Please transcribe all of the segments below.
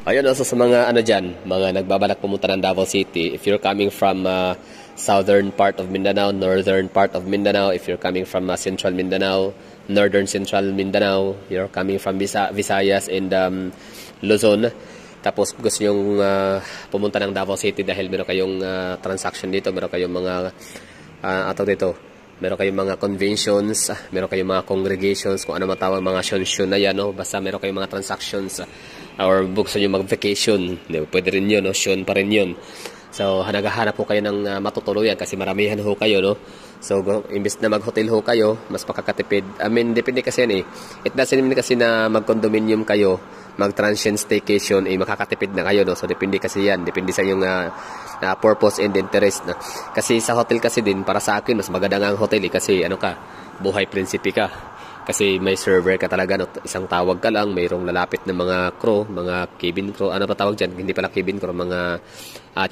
Ayun, also sa mga ano dyan, mga nagbabalak pumunta ng Davao City, if you're coming from southern part of Mindanao, northern part of Mindanao, if you're coming from central Mindanao, northern central Mindanao, you're coming from Visayas and Luzon, tapos gusto nyong pumunta ng Davao City dahil meron kayong transaction dito, meron kayong mga meron kayong mga conventions, meron kayong mga congregations, kung ano matawag mga shun na yan, no? Basta meron kayong mga transactions, or gusto nyo mag-vacation, pwede rin yun, no? Shun pa rin yun. So, naghahanap po kayo ng matutuluyan kasi maramihan ho kayo, no? So, imbes na mag-hotel ho kayo, mas makakatipid. I mean, depende kasi yan eh. It doesn't mean kasi na mag-condominium kayo, mag-transient staycation, makakatipid na kayo, no? So, depende kasi yan. Depende sa yung purpose and interest. No? Kasi sa hotel kasi din, para sa akin, mas maganda nga ang hotel eh, kasi ano ka, buhay prinsipe ka. Kasi may server ka talaga, no? Isang tawag ka lang, mayroong lalapit na mga crew, mga cabin crew, ano pa tawag dyan? Hindi pala cabin crew, mga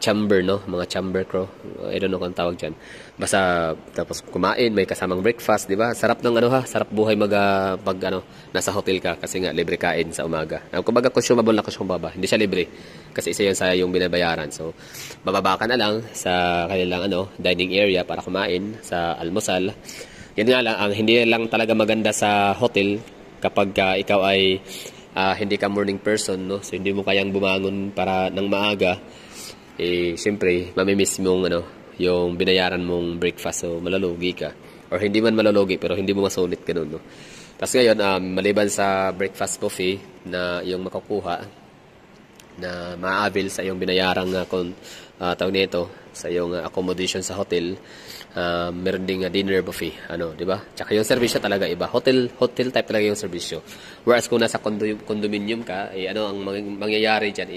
chamber, no? Mga chamber crew. I don't know kung tawag dyan. Basta, tapos kumain, may kasamang breakfast, di ba? Sarap ng ano ha, sarap buhay pag nasa hotel ka, kasi nga libre kain sa umaga. Kumbaga, consumable na consumable, hindi siya libre. Kasi isa yan sa yung binabayaran. So, bababa ka na lang sa kanilang dining area para kumain sa almusal. Yan nga lang, ang hindi lang talaga maganda sa hotel kapag ikaw ay hindi ka morning person, no? So hindi mo kayang bumangon para ng maaga, siyempre mamimiss mong yung binayaran mong breakfast, so malulugi ka. Or hindi man malulugi pero hindi mo masulit ganun, no? Tapos ngayon, maliban sa breakfast buffet na yung makukuha na ma-avail sa iyong binayarang tawag nito sa iyong accommodation sa hotel, meron ding dinner buffet, di ba? Tsaka yung serbisyo talaga iba. Hotel type talaga yung serbisyo. Whereas kung nasa condominium ka, ang mangyayari diyan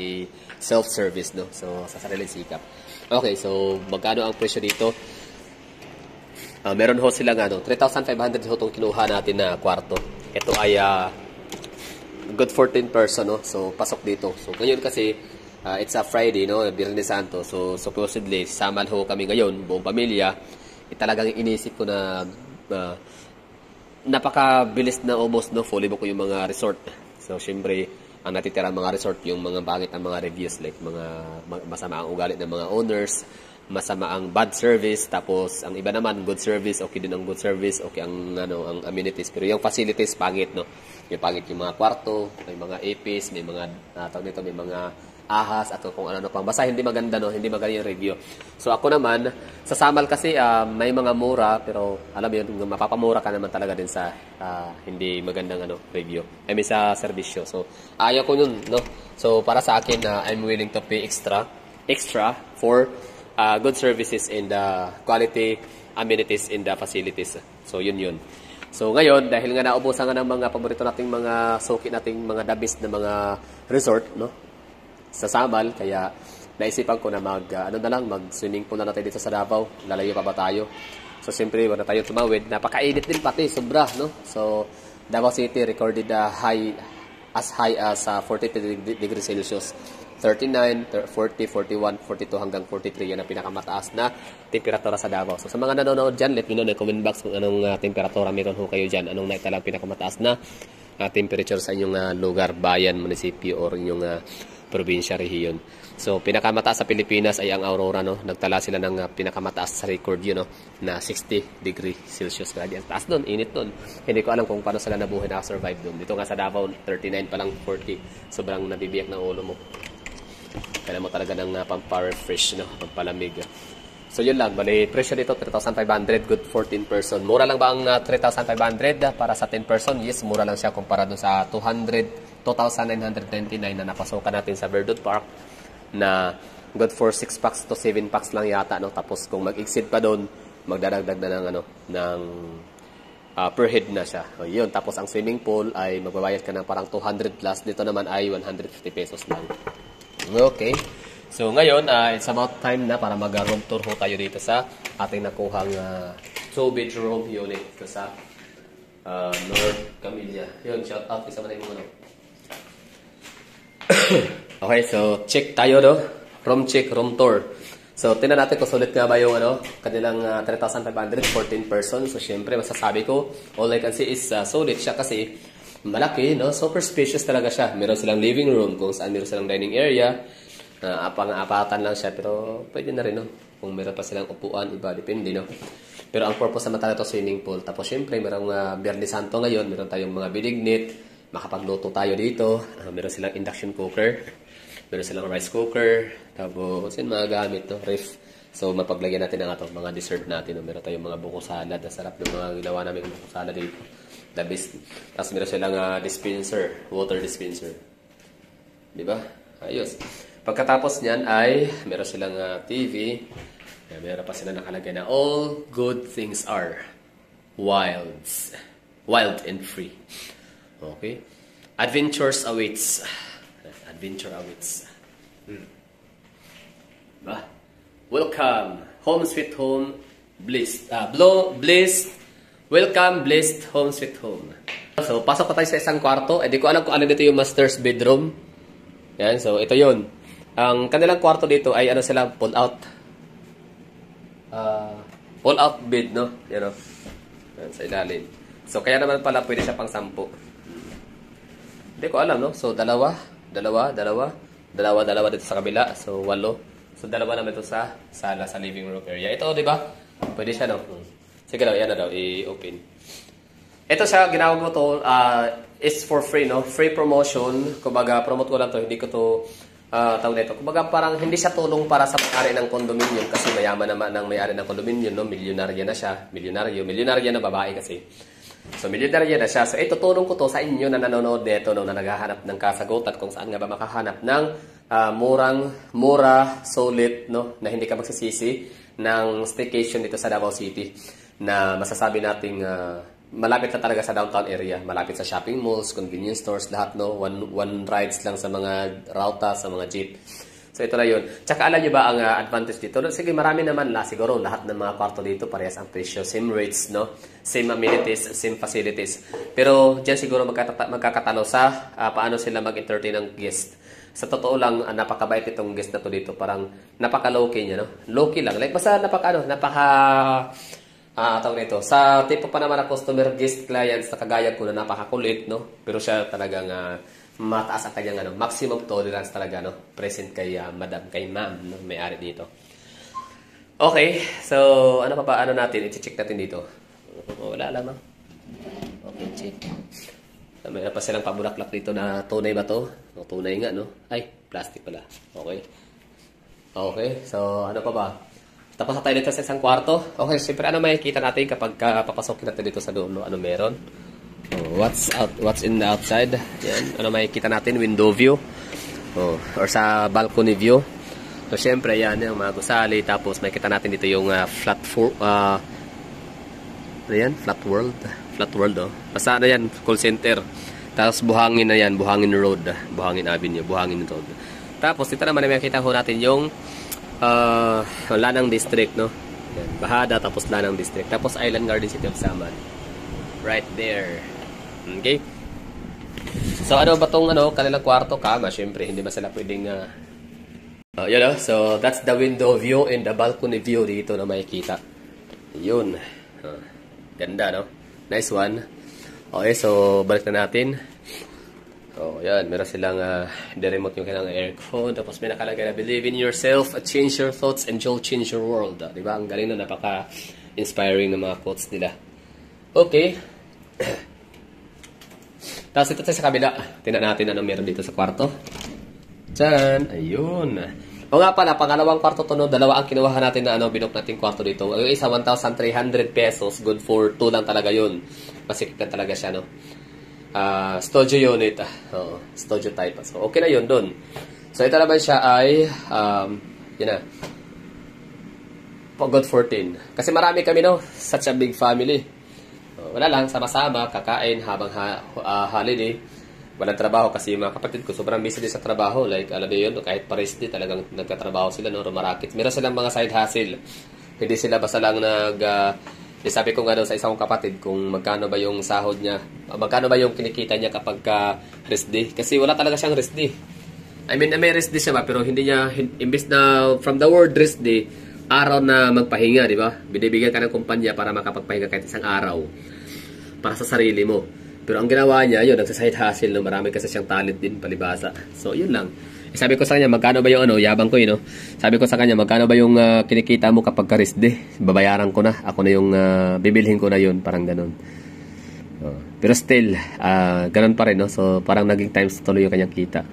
self-service, no? So sa sariling sikap. Okay, so magkano ang presyo dito? Meron ho silang 3,500 ho itong kinuha natin na kwarto. Ito ay good 14 person, no? So pasok dito. So ngayon kasi it's a Friday, no? Biyernes Santo. So, supposedly, samal ho kami ngayon, buong pamilya. Talagang inisip ko na napakabilis na almost, no? Fully book ko yung mga resort. So, syempre, ang natitira mga resort, yung mga pangit ang mga reviews, like mga masama ang ugali ng mga owners, masama ang bad service, tapos ang iba naman, good service, okay din ang good service, okay ang amenities. Pero yung facilities, pangit, no? Yung pangit yung mga kwarto, may mga APs, may mga, may mga ahas at kung ano pang. Basta hindi maganda, no? Hindi maganda yung review. So ako naman, sa Samal kasi may mga mura, pero alam mo yun, mapapamura ka naman talaga din sa hindi magandang review. I mean sa serbisyo. So ayaw ko yun, no? So para sa akin, I'm willing to pay extra for good services and quality amenities in the facilities. So yun. So ngayon, dahil nga naubusan nga ng mga paborito nating mga suki nating mga dabis na mga resort, no? Sa Samal, kaya naisipan ko na mag-swimming pool na natin dito sa Davao. Lalayo pa ba tayo? So, siyempre, wag na tayo tumawid. Napakainit din pati, sobra, no? So, Davao City recorded as high as 43 degrees Celsius. 39, 40, 41, 42 hanggang 43 yan ang pinakamataas na temperatura sa Davao. So, sa mga nanonood dyan, let me know in the comment box kung anong temperatura meron ho kayo dyan. Anong naitalang pinakamataas na temperature sa inyong lugar, bayan, munisipyo, or inyong probinsya, rehiyon. So, pinakamataas sa Pilipinas ay ang Aurora, no? Nagtala sila ng pinakamataas sa record yun, no? Na 60 degree Celsius. Grabe, ang taas doon, init doon. Hindi ko alam kung paano sila nabuhay na survive doon. Dito nga sa Davao, 39 pa lang, 40. Sobrang nabibiyak ng ulo mo. Kailangan mo talaga ng pampa-refresh, no? Pampalamig. So, yun lang. Bali, presyo dito, 3,500, good 14 person. Mura lang ba ang 3,500 para sa 10 person? Yes, mura lang siya kumpara doon sa 2,999 na napasokan natin sa Verdun Park na good for 6 packs to 7 packs lang yata, no? Tapos kung mag-exceed pa doon, magdadagdag na ng per head na siya. O, yun. Tapos ang swimming pool ay magbabayad ka ng parang 200 plus. Dito naman ay 150 pesos lang. Okay. So ngayon, it's about time na para mag-room tour ho tayo dito sa ating nakuhang 2-bedroom unit ito sa North Camilla. Yun, shout out isa man na yung Okay, so check tayo, no? Room check, room tour. So tingnan natin kung sulit nga ba yung kanilang 3,514 person. So syempre masasabi ko, all I can see is sulit siya kasi malaki, no? Super spacious talaga siya. Meron silang living room kung saan meron silang dining area. Apatan lang siya, pero pwede na rin, no? Kung meron pa silang upuan, iba, depende, no? Pero ang purpose naman talaga ito swimming pool. Tapos syempre, merong Biyernes Santo ngayon, meron tayong mga binignit, makapagluto tayo dito. Meron silang induction cooker, meron silang rice cooker, tapos yun, mga gamit, no? Ref. So, mapaglagyan natin ng mga dessert natin. No? Meron tayong mga buko salad. Ang sarap ng mga ginawa namin ng buko salad dito. The best. Tapos meron silang dispenser, water dispenser. Di ba? Ayos. Pagkatapos niyan ay meron silang TV. Meron pa sila nakalagay na all good things are wild and free. Okay? Adventures awaits. Adventure awaits. Diba? Welcome. Home sweet home. Blessed. Blessed. Welcome, blessed home sweet home. So, pasok pa tayo sa isang kwarto. Di ko alam kung ano dito yung master's bedroom. Yan, so ito yun. Ang kanilang kwarto dito ay sila, pull out. Pull out bed, no? Yan, no? Yan, sa ilalim. So, kaya naman pala pwede siya pang 10. Hindi ko alam, no? So, dalawa dito sa kabila. So, 8. So, dalawa naman ito sa sala, sa living room area. Ito, di ba? Pwede siya, no? Sige daw, yan na daw, i-open. Ito siya, ginawag mo to, is for free, no? Free promotion. Kumbaga, promote ko lang to, hindi ko to tawag nito. Kumbaga, parang hindi siya tulong para sa may-ari ng condominium kasi mayaman naman ng may-ari ng condominium, no? Milyonarya na siya. Milyonarya na babae kasi. So, milyonarya na siya. So, ito, tulong ko to sa inyo na nanonood nito, no? Na naghahanap ng kasagutan kung saan nga ba makahanap ng mura, solid, no? Na hindi ka magsisisi ng staycation dito sa Davao City. Na masasabi nating malapit na talaga sa downtown area, malapit sa shopping malls, convenience stores, lahat, no? One rides lang sa mga rauta, sa mga jeep. So ito na yun. Tsaka alam nyo ba ang advantage dito? Sige, marami naman siguro lahat ng mga kwarto dito parehas ang presyo, same rates, no? Same amenities, same facilities. Pero diyan siguro magkakatalo sa paano sila mag-entertain ng guest. Sa totoo lang, napakabait itong guest na to dito. Parang napaka-low-key niya, no? Low-key lang. Like, basta tawag nito. Sa tipo pa naman na customer guest clients na kagaya ko na napakakulit, no? Pero siya talagang mataas ang kanyang maximum tolerance talaga, no? Present kay madam, kay ma'am, no? May-ari dito. Okay, so ano natin? I-check natin dito. Wala lang, no? Okay, check. Mayroon pa silang pabulaklak dito na tunay ba to? O, tunay nga, no? Ay, plastic pala. Okay. Okay, so ano pa ba? Tapos na tayo dito sa isang kwarto. Okay, siyempre ano makikita natin kapag papasokin natin dito sa loob, no? Ano meron? Oh, what's in the outside? Yan. Ano makikita natin? Window view. Oh, or sa balcony view. So, siyempre, yan. Yung mga gusali. Tapos, makikita natin dito yung flat world. Flat world, oh. Basta ano yan? Call center. Tapos, buhangin na yan. Buhangin road. Buhangin avenue. Buhangin road. Tapos, dito naman makikita ho natin yung Lanang District, no? Yan. Bahada, tapos Lanang District. Tapos, Island Garden City of Samar. Right there. Okay? So, ano ba itong kanilang kwarto? Kama, syempre. Hindi ba sila pwedeng yun, no? So, that's the window view and the balcony view dito na makikita. Yun. Ganda, no? Nice one. Okay, so, balik na natin. Oh, yan. Meron silang the-remote yung kailangan aircon. Tapos may nakalagay na believe in yourself, change your thoughts, and you'll change your world. Diba? Ang galing na, napaka-inspiring ng mga quotes nila. Okay. Tapos ito sa kabila. Tingnan natin ano meron dito sa kwarto. Diyan. Ayun. O nga pala, pangalawang kwarto to, no? Dalawa ang kinuha natin na binook natin kwarto dito. Yung isa, 1,300 pesos. Good for 2 lang talaga yun. Masikip na talaga siya, no? Studio unit. Studio type. So, okay na yun dun. So, ito naman siya ay, yun na. Good 14. Kasi marami kami, no? Such a big family. Wala lang, sama-sama, kakain habang holiday. Walang trabaho kasi yung mga kapatid ko sobrang busy din sa trabaho. Like, alam mo yun, kahit pares din talagang nagtatrabaho sila, no? Rumarakit. Meron silang mga side hustle. Hindi sila basta lang sabi ko nga daw sa isang kapatid kung magkano ba yung sahod niya, magkano ba yung kinikita niya kapag rest day. Kasi wala talaga siyang rest day. I mean, may rest day siya ba, pero hindi niya, imbis na from the word rest day, araw na magpahinga, di ba? Binibigyan ka ng kumpanya para makapagpahinga kahit isang araw para sa sarili mo. Pero ang ginawa niya, yun, nagsaside hustle, no? Marami kasi siyang talent din, palibasa. So, yun lang. Sabi ko sa kanya, magkano ba yung ano, yabang ko yun, no? Sabi ko sa kanya, magkano ba yung kinikita mo kapag ka-rest day? Babayaran ko na. Ako na yung bibilhin ko na yun, parang ganun. Pero still, ganun pa rin, no? So, parang naging times tuloy yung kanyang kita.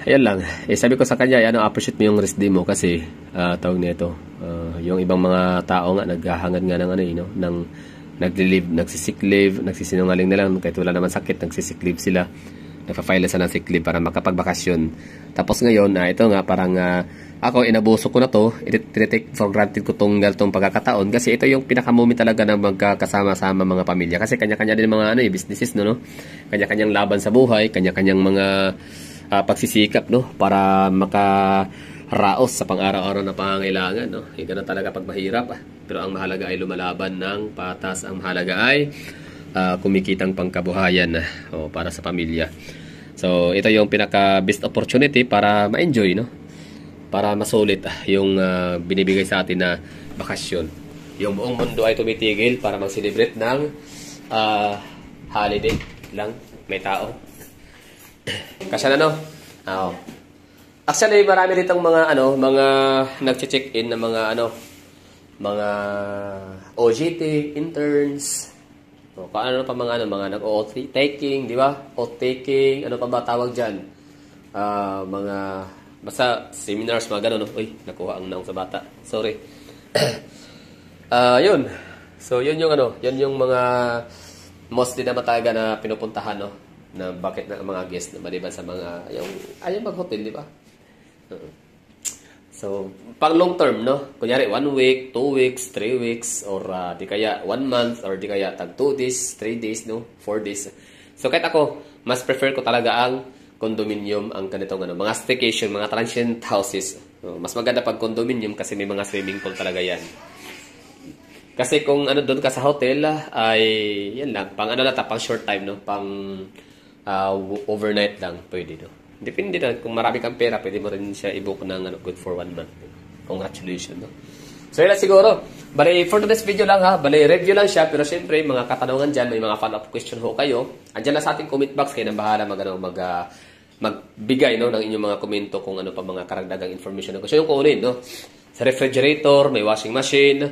Ayan lang. Sabi ko sa kanya, appreciate mo yung rest day mo kasi, tawag nito, yung ibang mga tao nga, naghahangad nga ng ano, no? Ng nagli-leave, nagsisick leave, nagsisinungaling na lang kahit wala naman sakit, nagsisick leave sila, nagpa-file sa ng sick leave para makapagbakasyon. Tapos ngayon, ito nga parang ako inabuso ko na to, i-take for granted ko tong pagkakataon kasi ito yung pinaka-moment talaga na magkakasama-sama mga pamilya kasi kanya-kanya din mga businesses no. Kanya-kanyang laban sa buhay, kanya-kanyang mga pagsisikap no para makaraos sa pang-araw-araw na pangangailangan no. Ganun talaga pag mahirap pero ang mahalaga ay lumalaban ng patas, ang mahalaga ay kumikitang pangkabuhayan para sa pamilya. So ito yung pinaka best opportunity para ma-enjoy no, para masulit yung binibigay sa atin na bakasyon. Yung buong mundo ay tumitigil para mag-celebrate ng holiday lang, may tao. Kasi no? Actually marami ditong mga mga nagche-check-in na mga OJT, interns, paano pa mga nag-OT taking, di ba? OT taking, ano pa ba tawag diyan? Mga basta seminars, mga ganun. Uy, nakuha ang naong sa bata. Sorry. Yun. So, yun yung mga mostly na mataga na pinupuntahan, no? Na bakit na mga guest na maliban sa mga yung ayaw mag-hotel, di ba? So, pang long term, no? Kunyari, 1 week, 2 weeks, 3 weeks, or di kaya 1 month, or di kaya tag 2 days, 3 days, no? 4 days. So, kahit ako, mas prefer ko talaga ang condominium, ang ganitong mga staycation, mga transient houses. Mas maganda pag condominium kasi may mga swimming pool talaga yan. Kasi kung doon ka sa hotel, ay yan lang, pang pang short time, no? Pang overnight lang, pwede, no? Depende na, kung marami kang pera, pwede mo rin siya i-book ng good for 1 month. Congratulations, no? So, yun lang siguro. Bali, for today's video lang ha. Bali, review lang siya. Pero syempre, mga katanungan dyan, may mga follow-up question ho kayo. Andyan na sa ating comment box. Kayo nang bahala magbigay no, ng inyong mga komento kung ano pa mga karagdagang information na gusto yung kunin, no? Sa refrigerator, may washing machine,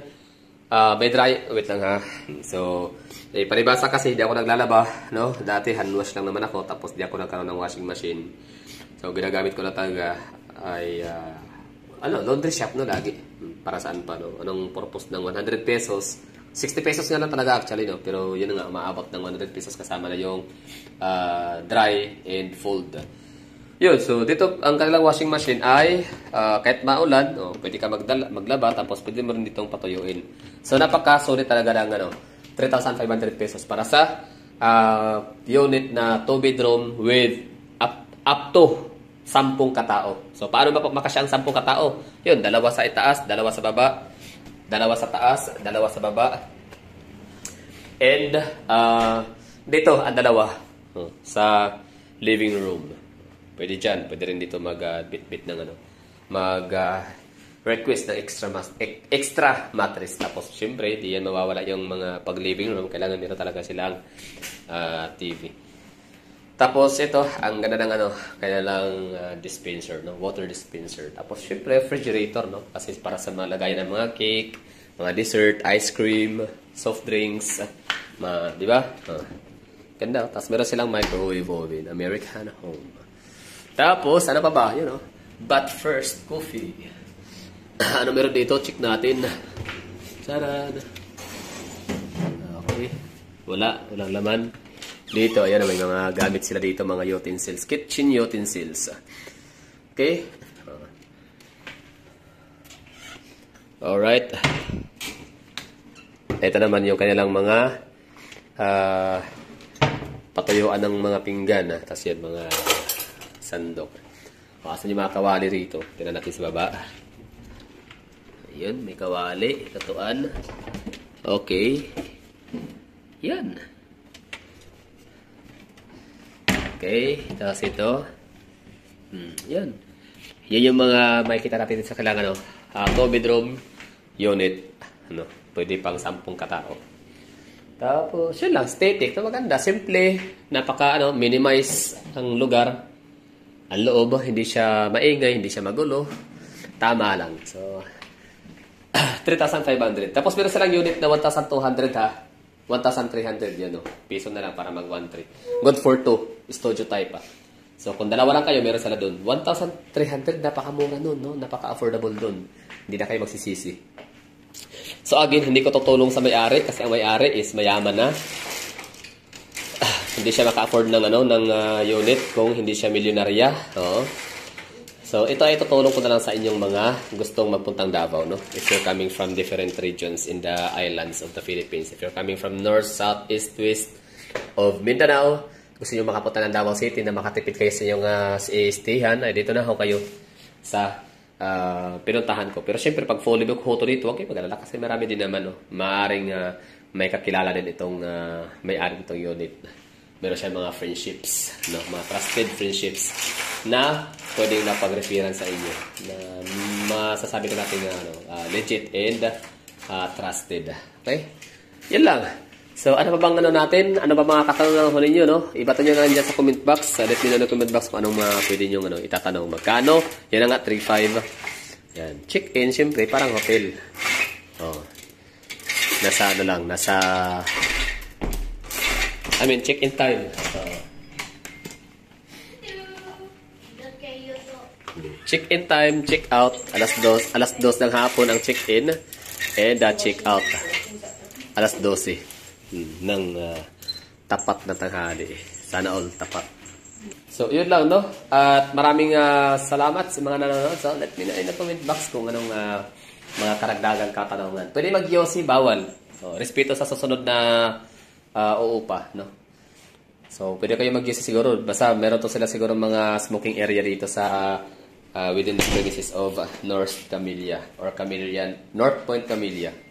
may dry, wait lang ha. So, palibasa kasi di ako naglalaba, no? Dati hand wash lang naman ako, tapos di ako nagkaroon ng washing machine. So, ginagamit ko na talaga ay laundry shop no lagi. Para saan pa, no? Anong purpose ng 100 pesos? 60 pesos nga lang talaga actually, no? Pero yun nga, maabot ng 100 pesos kasama na yung dry and fold. Yun, so dito ang kanilang washing machine ay kahit maulan, pwede ka maglaba tapos pwede mo rin ditong patuyuin. So napaka-solid talaga ng 3,500 pesos para sa unit na 2 bedroom with up to 10 katao. So paano ba makasya ang 10 katao? Yun, dalawa sa itaas, dalawa sa baba, dalawa sa taas, dalawa sa baba. And dito ang dalawa sa living room. Pwede dyan. Pwede rin dito mag-bit-bit ng mag-request ng extra mattress. Tapos, syempre, di yan mawawala yung mga pag-living room. Kailangan meron talaga silang TV. Tapos, ito, ang ganda ng kanilang dispenser, no? Water dispenser. Tapos, syempre, refrigerator, no? Kasi para sa mga lagayan ng mga cake, mga dessert, ice cream, soft drinks, di ba? Ganda. Tapos, meron silang microwave oven, Americana home. Tapos, ano pa ba? But first, coffee. Ano meron dito? Check natin. Sarad. Okay. Walang laman. Dito, ayan, may mga gamit sila dito, mga utensils. Kitchen utensils. Okay. Alright. Ito naman yung kanilang mga patuyuan ng mga pinggan. Tapos yan, mga sandok. Asan yung mga kawali rito? Tignan natin sa baba. Ayun, may kawali. Katuan. Okay. Yan. Okay. Tapos ito. Yan. Yan yung mga makikita natin sa kailangan. 2 bedroom unit. Pwede pang 10 katao. Tapos, yun lang, static. Na maganda, simple, napaka, minimize ang lugar. Ang loob, hindi siya maingay, hindi siya magulo. Tama lang. So, 3,500. Tapos, meron silang unit na 1,200 ha. 1,300 yan, no? Piso na lang para mag 1,300. Good for 2. Studio type, ha. So, kung dalawa lang kayo, meron sila doon. 1,300, napakamura nun, no? Napaka-affordable doon. Hindi na kayo magsisisi. So, again, hindi ko tutulong sa may-ari kasi ang may-ari is mayaman na. Hindi siya maka-afford ng, unit kung hindi siya milyonarya. Oo. So, ito ay tutulong ko na lang sa inyong mga gustong magpuntang Davao, no? If you're coming from different regions in the islands of the Philippines. If you're coming from north, south, east, west of Mindanao, gusto nyo makapunta ng Davao City na makatipid kayo sa inyong stayhan, ay dito na ho kayo sa pinuntahan ko. Pero syempre, pag fully book ho to dito, huwag kayo mag-alala kasi marami din naman, no? Maaring may kakilala din itong may-ari itong unit. Meron siya mga friendships, no? Mga trusted friendships na pwedeng napag-referan sa inyo. Na masasabi ko natin legit and trusted. Okay? Yan lang. So, ano pa bang natin? Ano pa mga katanungan ko ninyo, no? Ibato nyo na dyan sa comment box. Let me know in the comment box kung anong pwede nyo itatanong. Magkano? Yan na nga, 3,500. Yan. Check-in, syempre, parang hotel. Oh. Nasa check-in time. Check-in time, check-out. Alas 2 ng hapon ang check-in. And check-out. Alas 12 ng tapat na tanghali. Sana all tapat. So, yun lang, no? At maraming salamat sa mga nanonood. So, let me know in the comment box kung anong mga karagdagang katanungan. Pwede mag-yosi, bawal. So, respeto sa susunod na uupa, no? So, pwede kayo mag-yosi siguro. Basta meron to sila siguro mga smoking area dito sa within the premises of North Camellia or North Point Camellia.